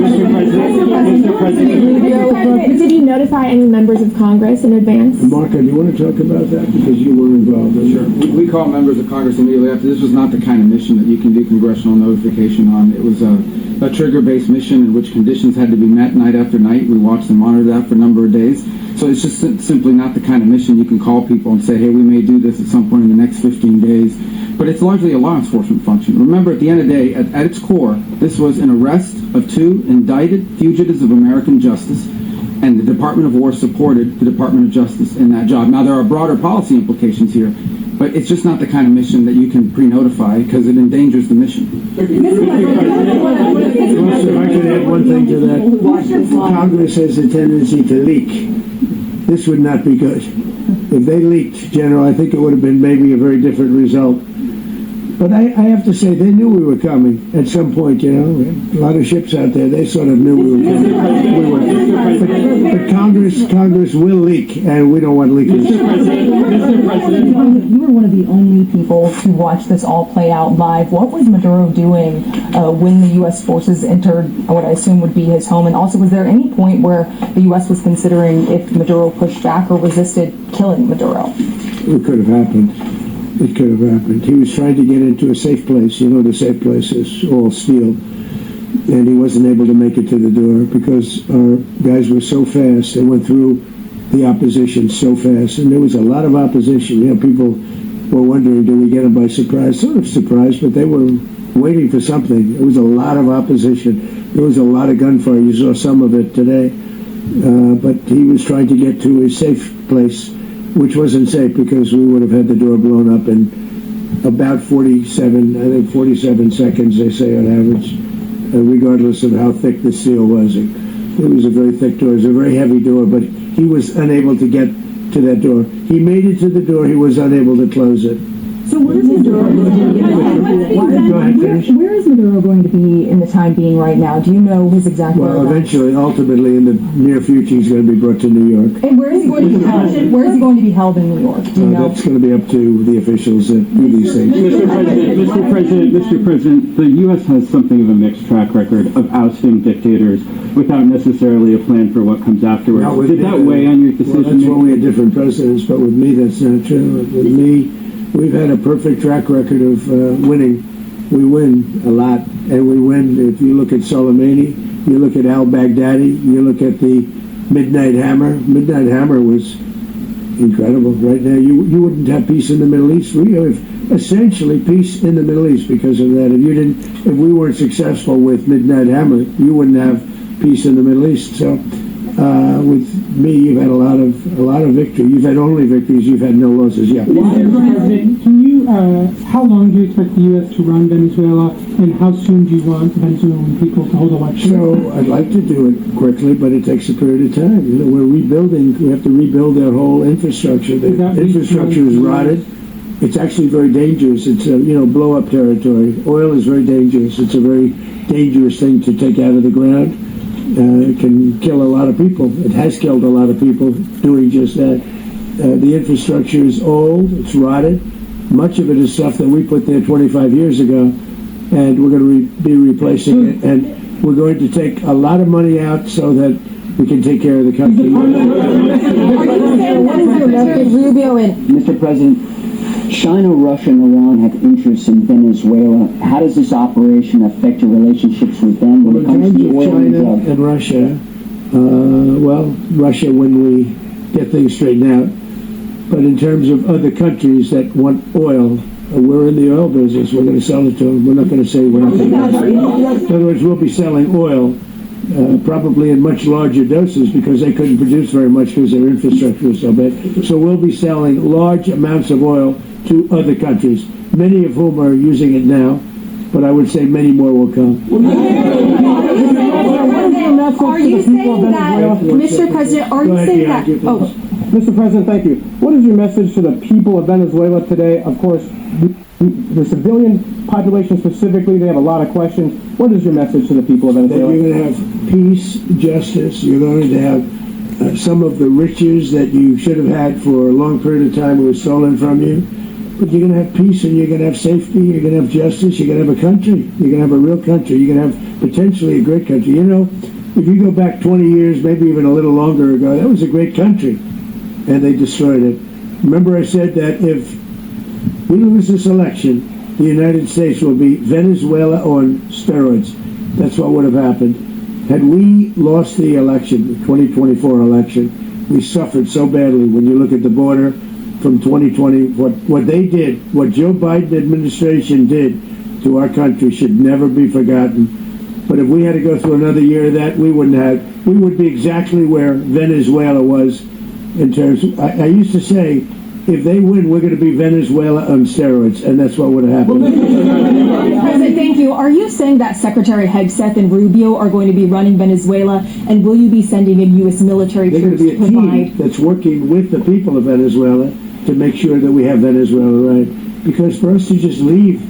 Speaker 9: Did he notify any members of Congress in advance?
Speaker 2: Marco, do you want to talk about that? Because you were involved in
Speaker 5: Sure.
Speaker 2: it.
Speaker 5: We called members of Congress immediately after. This was not the kind of mission that you can do congressional notification on. It was a trigger-based mission in which conditions had to be met night after night. We watched and monitored that for a number of days. So it's just simply not the kind of mission you can call people and say, hey, we may do this at some point in the next 15 days. But it's largely a law enforcement function. Remember, at the end of the day, at its core, this was an arrest of 2 indicted fugitives of American justice, and the Department of War supported the Department of Justice in that job. Now, there are broader policy implications here, but it's just not the kind of mission that you can pre-notify because it endangers the mission.
Speaker 2: Also, if I could add one thing to that, Congress has a tendency to leak. This would not be good. If they leaked, General, I think it would have been maybe a very different result. But I have to say, they knew we were coming at some point, a lot of ships out there, they sort of knew we were coming. But Congress will leak, and we don't want leakers.
Speaker 6: You were one of the only people to watch this all play out live. What was Maduro doing when the U.S. forces entered what I assume would be his home? And also, was there any point where the U.S. was considering if Maduro pushed back or resisted killing Maduro?
Speaker 2: It could have happened. It could have happened. He was trying to get into a safe place. The safe place is all steel. And he wasn't able to make it to the door because our guys were so fast. They went through the opposition so fast. And there was a lot of opposition. People were wondering, do we get them by surprise? Sort of surprised, but they were waiting for something. There was a lot of opposition. There was a lot of gunfire. You saw some of it today. But he was trying to get to a safe place, which wasn't safe because we would have had the door blown up in about 47 seconds, they say on average, regardless of how thick the steel was. It was a very thick door. It was a very heavy door, but he was unable to get to that door. He made it to the door. He was unable to close it.
Speaker 6: So where is Maduro going to be? Where is Maduro going to be in the time being right now? Do you know his exact
Speaker 2: Well,
Speaker 6: whereabouts?
Speaker 2: eventually, ultimately, in the near future, he's going to be brought to New York.
Speaker 6: And where is he going to be held? Where is he going to be held in New York? Do you know?
Speaker 2: That's going to be up to the officials that do these things.
Speaker 10: Mr. President, the U.S. has something of a mixed track record of ousting dictators without necessarily a plan for what comes afterwards. Did that weigh on your decision?
Speaker 2: Well, that's why we had different presidents, but with me, that's not true. With me, we've had a perfect track record of winning. We win a lot, and we win. If you look at Soleimani, you look at al-Baghdadi, you look at the Midnight Hammer. Midnight Hammer was incredible. Right now, you wouldn't have peace in the Middle East. We have essentially peace in the Middle East because of that. If we weren't successful with Midnight Hammer, you wouldn't have peace in the Middle East. So, with me, you've had a lot of victory. You've had only victories. You've had no losses. Yeah.
Speaker 11: Mr. President, can you? How long do you expect the U.S. to run Venezuela, and how soon do you want the Venezuelan people to hold elections?
Speaker 2: So I'd like to do it quickly, but it takes a period of time. We're rebuilding. We have to rebuild their whole infrastructure. The infrastructure is rotted. It's actually very dangerous. It's blow-up territory. Oil is very dangerous. It's a very dangerous thing to take out of the ground. It can kill a lot of people. It has killed a lot of people doing just that. The infrastructure is old. It's rotted. Much of it is stuff that we put there 25 years ago, and we're going to be replacing it. And we're going to take a lot of money out so that we can take care of the country.
Speaker 6: What is your message, Rubio? And
Speaker 8: Mr. President,
Speaker 4: China, Russia, and Iran have interests in Venezuela. How does this operation affect your relationships with them when
Speaker 2: Well,
Speaker 4: it
Speaker 2: in
Speaker 4: comes
Speaker 2: terms
Speaker 4: to
Speaker 2: of
Speaker 4: oil and
Speaker 2: China
Speaker 4: drugs?
Speaker 2: and Russia, Russia when we get things straightened out. But in terms of other countries that want oil, we're in the oil business. We're going to sell it to them. We're not going to say we're not going to. In other words, we'll be selling oil probably in much larger doses because they couldn't produce very much because their infrastructure was so bad. So we'll be selling large amounts of oil to other countries, many of whom are using it now, but I would say many more will come.
Speaker 9: Are you saying that, Mr. President, are you saying that,
Speaker 8: Mr. President, thank you. What is your message to the people of Venezuela today? Of course, the civilian population specifically, they have a lot of questions. What is your message to the people of
Speaker 2: That
Speaker 8: Venezuela?
Speaker 2: you're going to have peace, justice. You're going to have some of the riches that you should have had for a long period of time was stolen from you. But you're going to have peace and you're going to have safety. You're going to have justice. You're going to have a country. You're going to have a real country. You're going to have potentially a great country. You know, if you go back 20 years, maybe even a little longer ago, that was a great country. And they destroyed it. Remember I said that if we lose this election, the United States will be Venezuela on steroids. That's what would have happened. Had we lost the election, the 2024 election, we suffered so badly. When you look at the border from 2020, what they did, what Joe Biden administration did to our country should never be forgotten. But if we had to go through another year of that, we would be exactly where Venezuela was in terms of, I used to say, if they win, we're going to be Venezuela on steroids, and that's what would have happened.
Speaker 6: President, thank you. Are you saying that Secretary Hegseth and Rubio are going to be running Venezuela, and will you be sending in U.S. military
Speaker 2: They're going
Speaker 6: troops
Speaker 2: to be a team that's working with the people of Venezuela to make sure that we have Venezuela right. Because for us to just leave,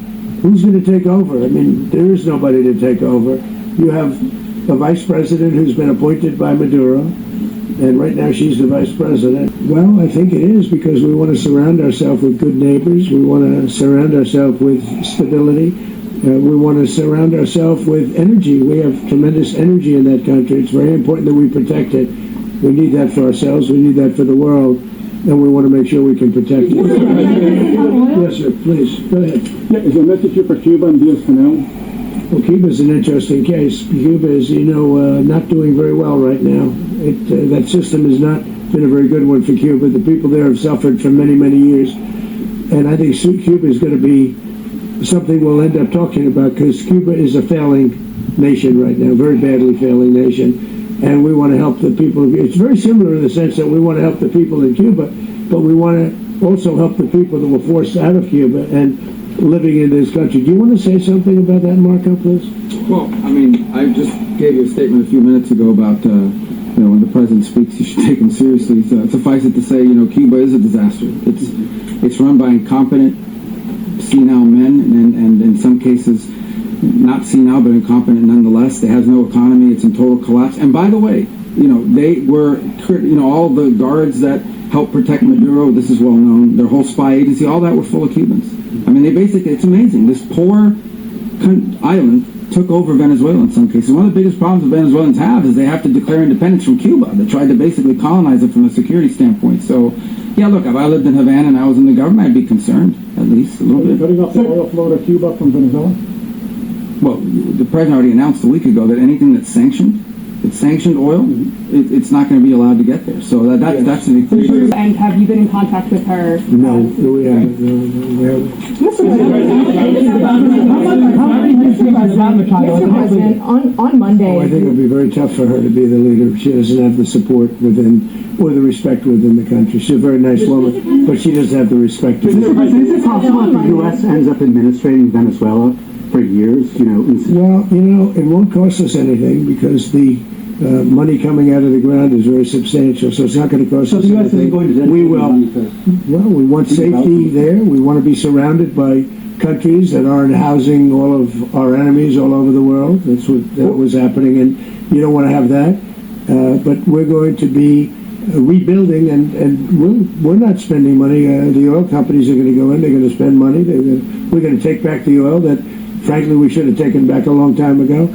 Speaker 2: who's going to take over? I mean, there is nobody to take over. You have a vice president who's been appointed by Maduro, and right now she's the vice president. Well, I think it is because we want to surround ourselves with good neighbors. We want to surround ourselves with stability. We want to surround ourselves with energy. We have tremendous energy in that country. It's very important that we protect it. We need that for ourselves. We need that for the world. And we want to make sure we can protect it. Yes, sir. Please. Go ahead.
Speaker 10: Yeah, is there a message here for Cuba and Diaz-Canel?
Speaker 2: Well, Cuba's an interesting case. Cuba is, not doing very well right now. That system has not been a very good one for Cuba. The people there have suffered for many, many years. And I think Cuba is going to be something we'll end up talking about because Cuba is a failing nation right now, very badly failing nation. And we want to help the people. It's very similar in the sense that we want to help the people in Cuba, but we want to also help the people that were forced out of Cuba and living in this country. Do you want to say something about that, Marco, please?
Speaker 5: Well, I mean, I just gave you a statement a few minutes ago about, when the president speaks, you should take him seriously. So suffice it to say, Cuba is a disaster. It's run by incompetent, senile men, and in some cases, not senile, but incompetent nonetheless. It has no economy. It's in total collapse. And by the way, they were, all the guards that helped protect Maduro, this is well known, their whole spy agency, all that were full of Cubans. I mean, it's amazing. This poor island took over Venezuela in some cases. One of the biggest problems the Venezuelans have is they have to declare independence from Cuba. They tried to basically colonize it from a security standpoint. So, yeah, look, if I lived in Havana and I was in the government, I'd be concerned, at least a little bit.
Speaker 10: Cutting off the oil flow to Cuba from Venezuela?
Speaker 5: Well, the president already announced a week ago that anything that's sanctioned oil, it's not going to be allowed to get there. So that's an increase.
Speaker 6: And have you been in contact with her?
Speaker 2: No, we haven't. No,
Speaker 6: Mr. President, on Monday...
Speaker 2: I think it would be very tough for her to be the leader. She doesn't have the support within, or the respect within the country. She's a very nice woman, but she doesn't have the respect.
Speaker 12: Mr. President, is it possible that the U.S. ends up administrating Venezuela for years?
Speaker 2: Well, it won't cost us anything because the money coming out of the ground is very substantial, so it's not going to cost us anything.
Speaker 12: So the U.S. isn't going to
Speaker 2: We will. Well, we want safety there. We want to be surrounded by countries that aren't housing all of our enemies all over the world. That's what was happening, and you don't want to have that. But we're going to be rebuilding, and we're not spending money. The oil companies are going to go in. They're going to spend money. We're going to take back the oil that, frankly, we should have taken back a long time ago.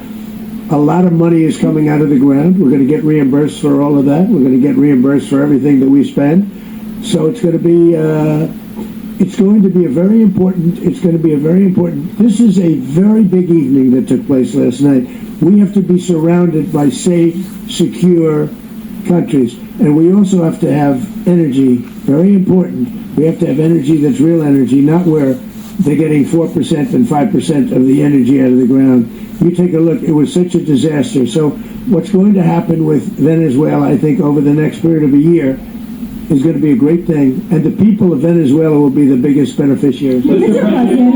Speaker 2: A lot of money is coming out of the ground. We're going to get reimbursed for all of that. We're going to get reimbursed for everything that we spend. So it's going to be it's going to be a very important, this is a very big evening that took place last night. We have to be surrounded by safe, secure countries. And we also have to have energy, very important. We have to have energy that's real energy, not where they're getting 4% and 5% of the energy out of the ground. You take a look, it was such a disaster. So what's going to happen with Venezuela, I think, over the next period of a year is going to be a great thing. And the people of Venezuela will be the biggest beneficiaries.
Speaker 11: Mr. President,